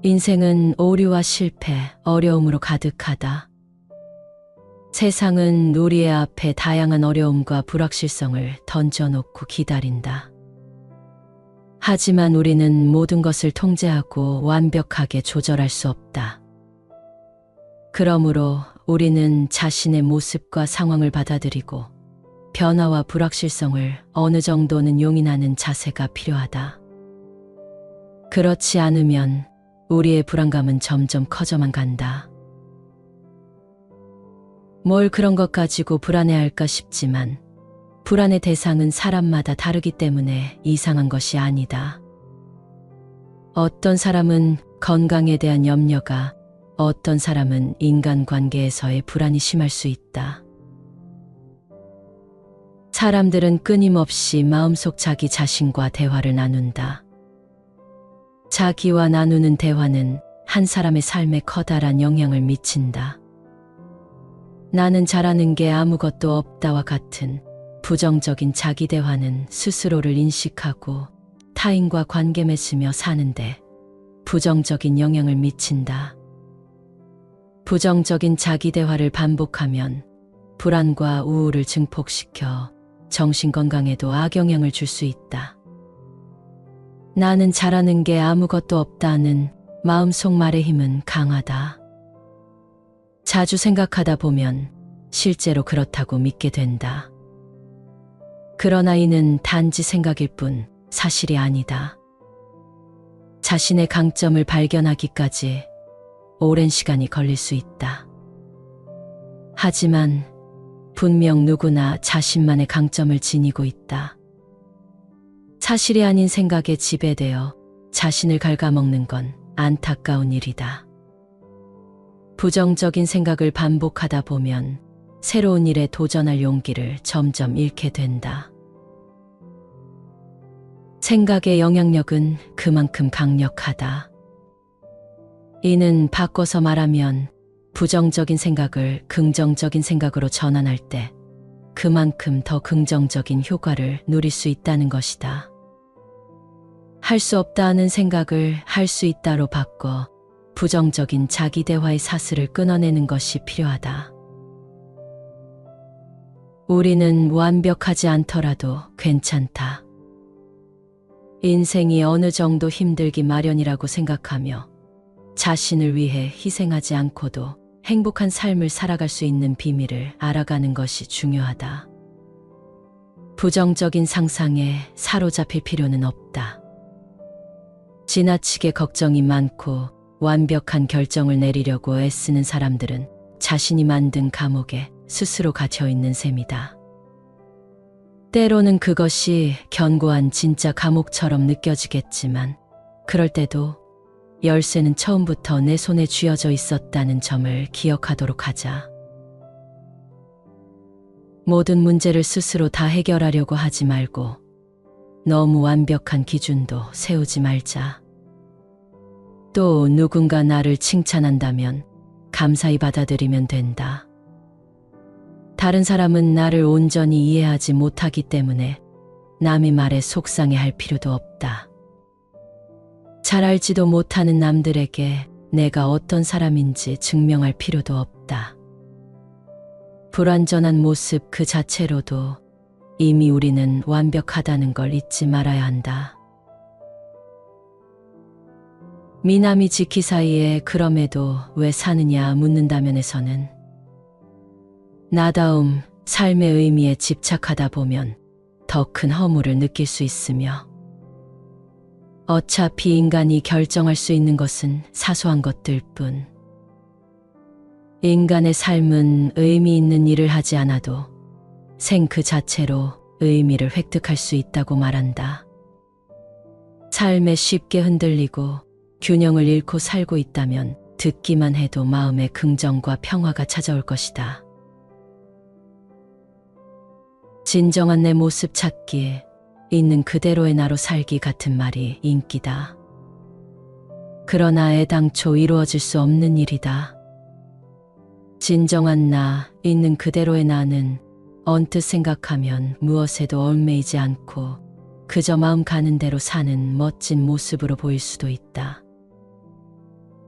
인생은 오류와 실패, 어려움으로 가득하다. 세상은 우리의 앞에 다양한 어려움과 불확실성을 던져놓고 기다린다. 하지만 우리는 모든 것을 통제하고 완벽하게 조절할 수 없다. 그러므로 우리는 자신의 모습과 상황을 받아들이고 변화와 불확실성을 어느 정도는 용인하는 자세가 필요하다. 그렇지 않으면 우리의 불안감은 점점 커져만 간다. 뭘 그런 것 가지고 불안해할까 싶지만 불안의 대상은 사람마다 다르기 때문에 이상한 것이 아니다. 어떤 사람은 건강에 대한 염려가, 어떤 사람은 인간관계에서의 불안이 심할 수 있다. 사람들은 끊임없이 마음속 자기 자신과 대화를 나눈다. 자기와 나누는 대화는 한 사람의 삶에 커다란 영향을 미친다. 나는 잘하는 게 아무것도 없다와 같은 부정적인 자기 대화는 스스로를 인식하고 타인과 관계 맺으며 사는데 부정적인 영향을 미친다. 부정적인 자기 대화를 반복하면 불안과 우울을 증폭시켜 정신건강에도 악영향을 줄 수 있다. 나는 잘하는 게 아무것도 없다는 마음속 말의 힘은 강하다. 자주 생각하다 보면 실제로 그렇다고 믿게 된다. 그러나 이는 단지 생각일 뿐 사실이 아니다. 자신의 강점을 발견하기까지 오랜 시간이 걸릴 수 있다. 하지만 분명 누구나 자신만의 강점을 지니고 있다. 사실이 아닌 생각에 지배되어 자신을 갉아먹는 건 안타까운 일이다. 부정적인 생각을 반복하다 보면 새로운 일에 도전할 용기를 점점 잃게 된다. 생각의 영향력은 그만큼 강력하다. 이는 바꿔서 말하면 부정적인 생각을 긍정적인 생각으로 전환할 때 그만큼 더 긍정적인 효과를 누릴 수 있다는 것이다. 할 수 없다는 생각을 할 수 있다로 바꿔 부정적인 자기 대화의 사슬을 끊어내는 것이 필요하다. 우리는 완벽하지 않더라도 괜찮다. 인생이 어느 정도 힘들기 마련이라고 생각하며 자신을 위해 희생하지 않고도 행복한 삶을 살아갈 수 있는 비밀을 알아가는 것이 중요하다. 부정적인 상상에 사로잡힐 필요는 없다. 지나치게 걱정이 많고 완벽한 결정을 내리려고 애쓰는 사람들은 자신이 만든 감옥에 스스로 갇혀 있는 셈이다. 때로는 그것이 견고한 진짜 감옥처럼 느껴지겠지만 그럴 때도 열쇠는 처음부터 내 손에 쥐어져 있었다는 점을 기억하도록 하자. 모든 문제를 스스로 다 해결하려고 하지 말고 너무 완벽한 기준도 세우지 말자. 또 누군가 나를 칭찬한다면 감사히 받아들이면 된다. 다른 사람은 나를 온전히 이해하지 못하기 때문에 남의 말에 속상해할 필요도 없다. 잘 알지도 못하는 남들에게 내가 어떤 사람인지 증명할 필요도 없다. 불완전한 모습 그 자체로도 이미 우리는 완벽하다는 걸 잊지 말아야 한다. 미나미 지키 사이에 그럼에도 왜 사느냐 묻는다면에서는 나다움, 삶의 의미에 집착하다 보면 더 큰 허물을 느낄 수 있으며 어차피 인간이 결정할 수 있는 것은 사소한 것들 뿐. 인간의 삶은 의미 있는 일을 하지 않아도 생 그 자체로 의미를 획득할 수 있다고 말한다. 삶에 쉽게 흔들리고 균형을 잃고 살고 있다면 듣기만 해도 마음에 긍정과 평화가 찾아올 것이다. 진정한 내 모습 찾기, 있는 그대로의 나로 살기 같은 말이 인기다. 그러나 애당초 이루어질 수 없는 일이다. 진정한 나, 있는 그대로의 나는 언뜻 생각하면 무엇에도 얽매이지 않고 그저 마음 가는 대로 사는 멋진 모습으로 보일 수도 있다.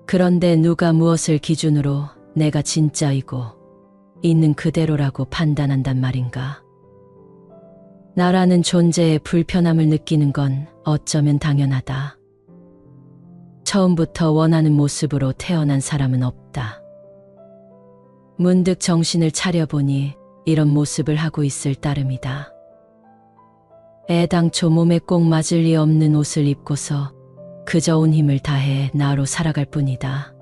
그런데 누가 무엇을 기준으로 내가 진짜이고 있는 그대로라고 판단한단 말인가? 나라는 존재의 불편함을 느끼는 건 어쩌면 당연하다. 처음부터 원하는 모습으로 태어난 사람은 없다. 문득 정신을 차려보니 이런 모습을 하고 있을 따름이다. 애당초 몸에 꼭 맞을 리 없는 옷을 입고서 그저 온 힘을 다해 나로 살아갈 뿐이다.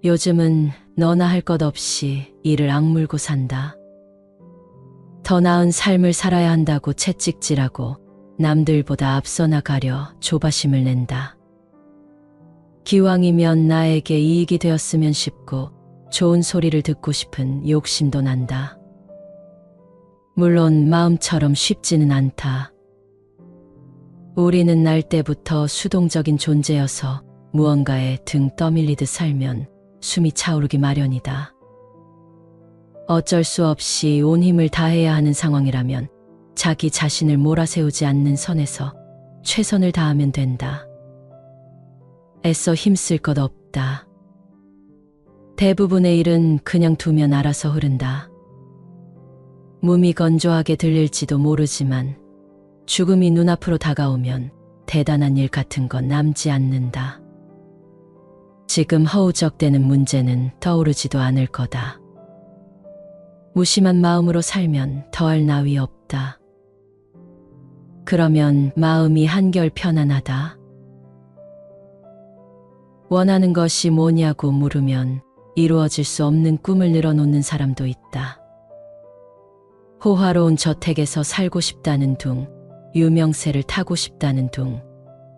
요즘은 너나 할 것 없이 이를 악물고 산다. 더 나은 삶을 살아야 한다고 채찍질하고 남들보다 앞서 나가려 조바심을 낸다. 기왕이면 나에게 이익이 되었으면 싶고 좋은 소리를 듣고 싶은 욕심도 난다. 물론 마음처럼 쉽지는 않다. 우리는 날 때부터 수동적인 존재여서 무언가에 등 떠밀리듯 살면 숨이 차오르기 마련이다. 어쩔 수 없이 온 힘을 다해야 하는 상황이라면 자기 자신을 몰아세우지 않는 선에서 최선을 다하면 된다. 애써 힘쓸 것 없다. 대부분의 일은 그냥 두면 알아서 흐른다. 몸이 건조하게 들릴지도 모르지만 죽음이 눈앞으로 다가오면 대단한 일 같은 건 남지 않는다. 지금 허우적대는 문제는 떠오르지도 않을 거다. 무심한 마음으로 살면 더할 나위 없다. 그러면 마음이 한결 편안하다. 원하는 것이 뭐냐고 물으면 이루어질 수 없는 꿈을 늘어놓는 사람도 있다. 호화로운 저택에서 살고 싶다는 둥, 유명세를 타고 싶다는 둥,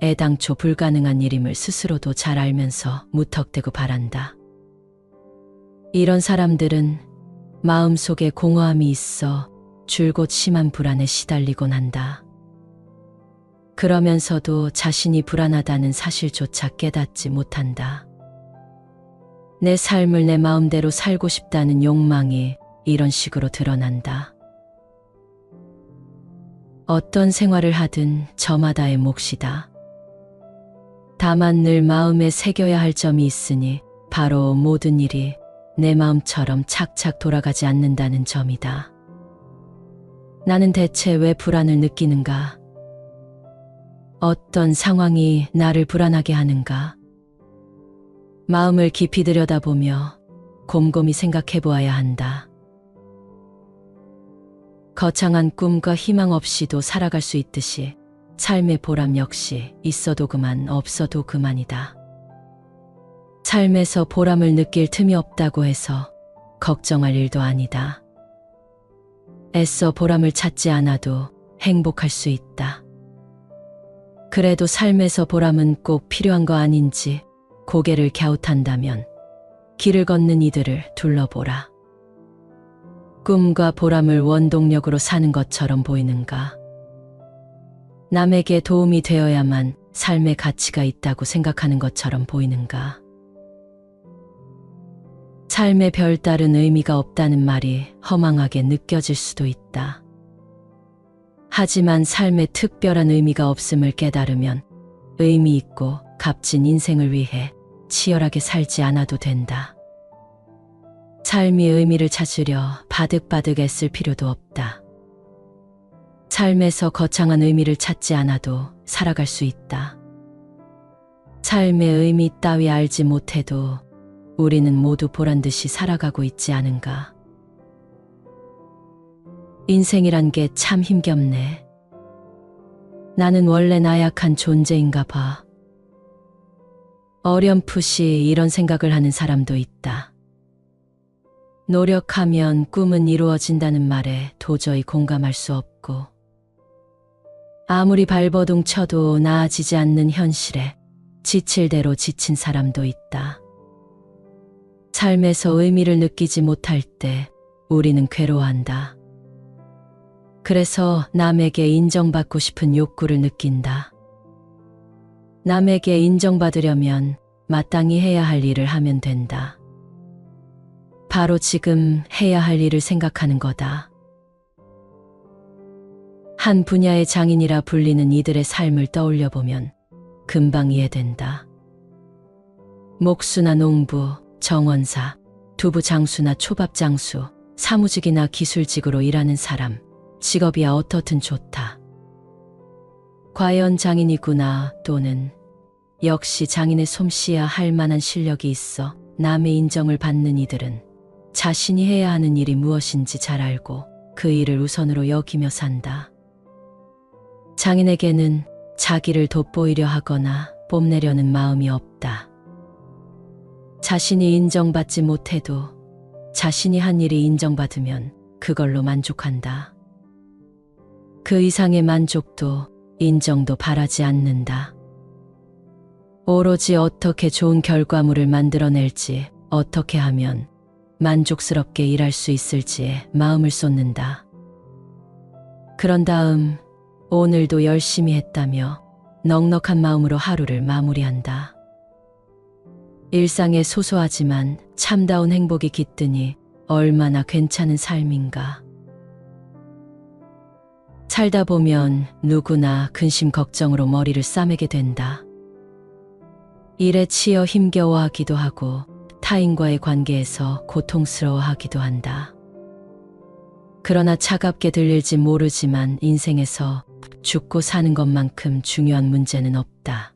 애당초 불가능한 일임을 스스로도 잘 알면서 무턱대고 바란다. 이런 사람들은 마음속에 공허함이 있어 줄곧 심한 불안에 시달리곤 한다. 그러면서도 자신이 불안하다는 사실조차 깨닫지 못한다. 내 삶을 내 마음대로 살고 싶다는 욕망이 이런 식으로 드러난다. 어떤 생활을 하든 저마다의 몫이다. 다만 늘 마음에 새겨야 할 점이 있으니 바로 모든 일이 내 마음처럼 착착 돌아가지 않는다는 점이다. 나는 대체 왜 불안을 느끼는가? 어떤 상황이 나를 불안하게 하는가? 마음을 깊이 들여다보며 곰곰이 생각해 보아야 한다. 거창한 꿈과 희망 없이도 살아갈 수 있듯이 삶의 보람 역시 있어도 그만 없어도 그만이다. 삶에서 보람을 느낄 틈이 없다고 해서 걱정할 일도 아니다. 애써 보람을 찾지 않아도 행복할 수 있다. 그래도 삶에서 보람은 꼭 필요한 거 아닌지 고개를 갸웃한다면 길을 걷는 이들을 둘러보라. 꿈과 보람을 원동력으로 사는 것처럼 보이는가? 남에게 도움이 되어야만 삶의 가치가 있다고 생각하는 것처럼 보이는가? 삶에 별다른 의미가 없다는 말이 허망하게 느껴질 수도 있다. 하지만 삶에 특별한 의미가 없음을 깨달으면 의미 있고 값진 인생을 위해 치열하게 살지 않아도 된다. 삶이 의미를 찾으려 바득바득 애쓸 필요도 없다. 삶에서 거창한 의미를 찾지 않아도 살아갈 수 있다. 삶의 의미 따위 알지 못해도 우리는 모두 보란듯이 살아가고 있지 않은가. 인생이란 게 참 힘겹네. 나는 원래 나약한 존재인가 봐. 어렴풋이 이런 생각을 하는 사람도 있다. 노력하면 꿈은 이루어진다는 말에 도저히 공감할 수 없고, 아무리 발버둥 쳐도 나아지지 않는 현실에 지칠 대로 지친 사람도 있다. 삶에서 의미를 느끼지 못할 때 우리는 괴로워한다. 그래서 남에게 인정받고 싶은 욕구를 느낀다. 남에게 인정받으려면 마땅히 해야 할 일을 하면 된다. 바로 지금 해야 할 일을 생각하는 거다. 한 분야의 장인이라 불리는 이들의 삶을 떠올려 보면 금방 이해된다. 목수나 농부, 정원사, 두부장수나 초밥장수, 사무직이나 기술직으로 일하는 사람, 직업이야 어떻든 좋다. 과연 장인이구나 또는 역시 장인의 솜씨야 할 만한 실력이 있어 남의 인정을 받는 이들은 자신이 해야 하는 일이 무엇인지 잘 알고 그 일을 우선으로 여기며 산다. 장인에게는 자기를 돋보이려 하거나 뽐내려는 마음이 없다. 자신이 인정받지 못해도 자신이 한 일이 인정받으면 그걸로 만족한다. 그 이상의 만족도 인정도 바라지 않는다. 오로지 어떻게 좋은 결과물을 만들어낼지, 어떻게 하면 만족스럽게 일할 수 있을지에 마음을 쏟는다. 그런 다음 오늘도 열심히 했다며 넉넉한 마음으로 하루를 마무리한다. 일상에 소소하지만 참다운 행복이 깃드니 얼마나 괜찮은 삶인가. 살다 보면 누구나 근심 걱정으로 머리를 싸매게 된다. 일에 치여 힘겨워하기도 하고 타인과의 관계에서 고통스러워하기도 한다. 그러나 차갑게 들릴지 모르지만 인생에서 죽고 사는 것만큼 중요한 문제는 없다.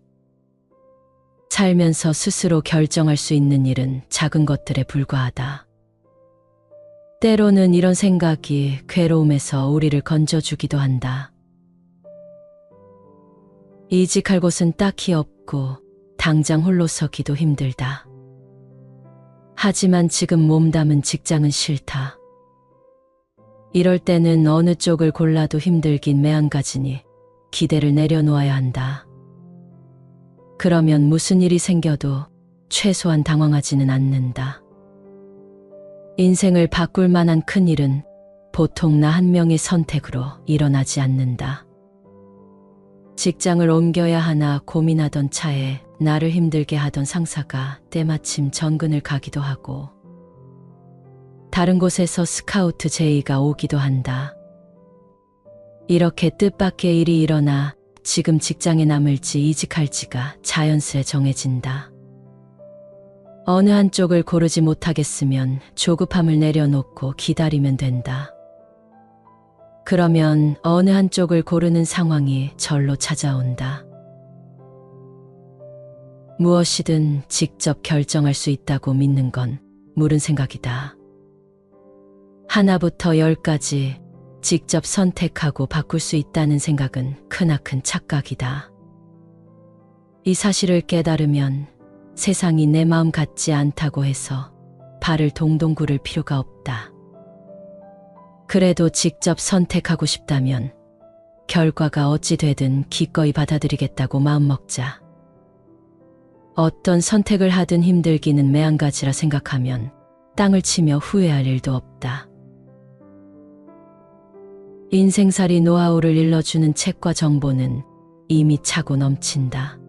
살면서 스스로 결정할 수 있는 일은 작은 것들에 불과하다. 때로는 이런 생각이 괴로움에서 우리를 건져주기도 한다. 이직할 곳은 딱히 없고 당장 홀로 서기도 힘들다. 하지만 지금 몸담은 직장은 싫다. 이럴 때는 어느 쪽을 골라도 힘들긴 매한가지니 기대를 내려놓아야 한다. 그러면 무슨 일이 생겨도 최소한 당황하지는 않는다. 인생을 바꿀 만한 큰 일은 보통 나 한 명의 선택으로 일어나지 않는다. 직장을 옮겨야 하나 고민하던 차에 나를 힘들게 하던 상사가 때마침 전근을 가기도 하고 다른 곳에서 스카우트 제의가 오기도 한다. 이렇게 뜻밖의 일이 일어나 지금 직장에 남을지 이직할지가 자연스레 정해진다. 어느 한쪽을 고르지 못하겠으면 조급함을 내려놓고 기다리면 된다. 그러면 어느 한쪽을 고르는 상황이 절로 찾아온다. 무엇이든 직접 결정할 수 있다고 믿는 건 무른 생각이다. 하나부터 10까지 직접 선택하고 바꿀 수 있다는 생각은 크나큰 착각이다. 이 사실을 깨달으면 세상이 내 마음 같지 않다고 해서 발을 동동 구를 필요가 없다. 그래도 직접 선택하고 싶다면 결과가 어찌 되든 기꺼이 받아들이겠다고 마음먹자. 어떤 선택을 하든 힘들기는 매한가지라 생각하면 땅을 치며 후회할 일도 없다. 인생살이 노하우를 일러주는 책과 정보는 이미 차고 넘친다.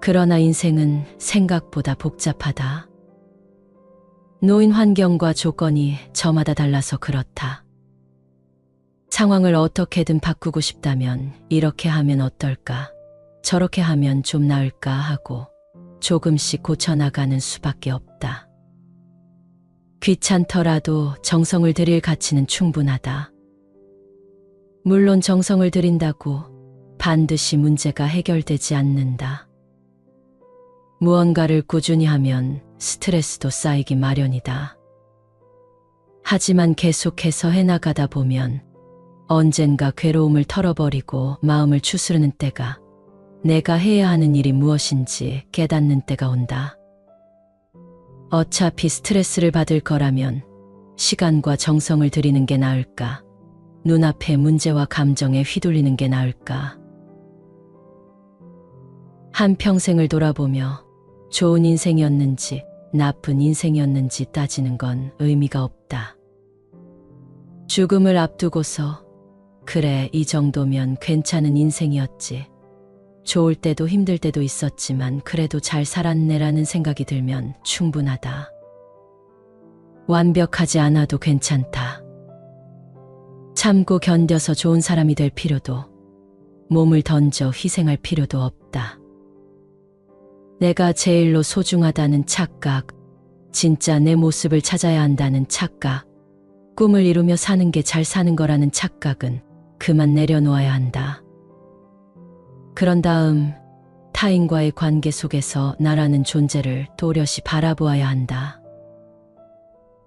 그러나 인생은 생각보다 복잡하다. 노인 환경과 조건이 저마다 달라서 그렇다. 상황을 어떻게든 바꾸고 싶다면 이렇게 하면 어떨까? 저렇게 하면 좀 나을까 하고 조금씩 고쳐나가는 수밖에 없다. 귀찮더라도 정성을 들일 가치는 충분하다. 물론 정성을 들인다고 반드시 문제가 해결되지 않는다. 무언가를 꾸준히 하면 스트레스도 쌓이기 마련이다. 하지만 계속해서 해나가다 보면 언젠가 괴로움을 털어버리고 마음을 추스르는 때가 내가 해야 하는 일이 무엇인지 깨닫는 때가 온다. 어차피 스트레스를 받을 거라면 시간과 정성을 들이는 게 나을까? 눈앞의 문제와 감정에 휘둘리는 게 나을까? 한평생을 돌아보며 좋은 인생이었는지 나쁜 인생이었는지 따지는 건 의미가 없다. 죽음을 앞두고서 그래, 이 정도면 괜찮은 인생이었지. 좋을 때도 힘들 때도 있었지만 그래도 잘 살았네라는 생각이 들면 충분하다. 완벽하지 않아도 괜찮다. 참고 견뎌서 좋은 사람이 될 필요도, 몸을 던져 희생할 필요도 없다. 내가 제일로 소중하다는 착각, 진짜 내 모습을 찾아야 한다는 착각, 꿈을 이루며 사는 게 잘 사는 거라는 착각은 그만 내려놓아야 한다. 그런 다음 타인과의 관계 속에서 나라는 존재를 또렷이 바라보아야 한다.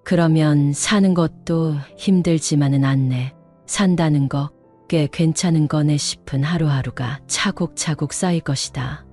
그러면 사는 것도 힘들지만은 않네. 산다는 거 꽤 괜찮은 거네 싶은 하루하루가 차곡차곡 쌓일 것이다.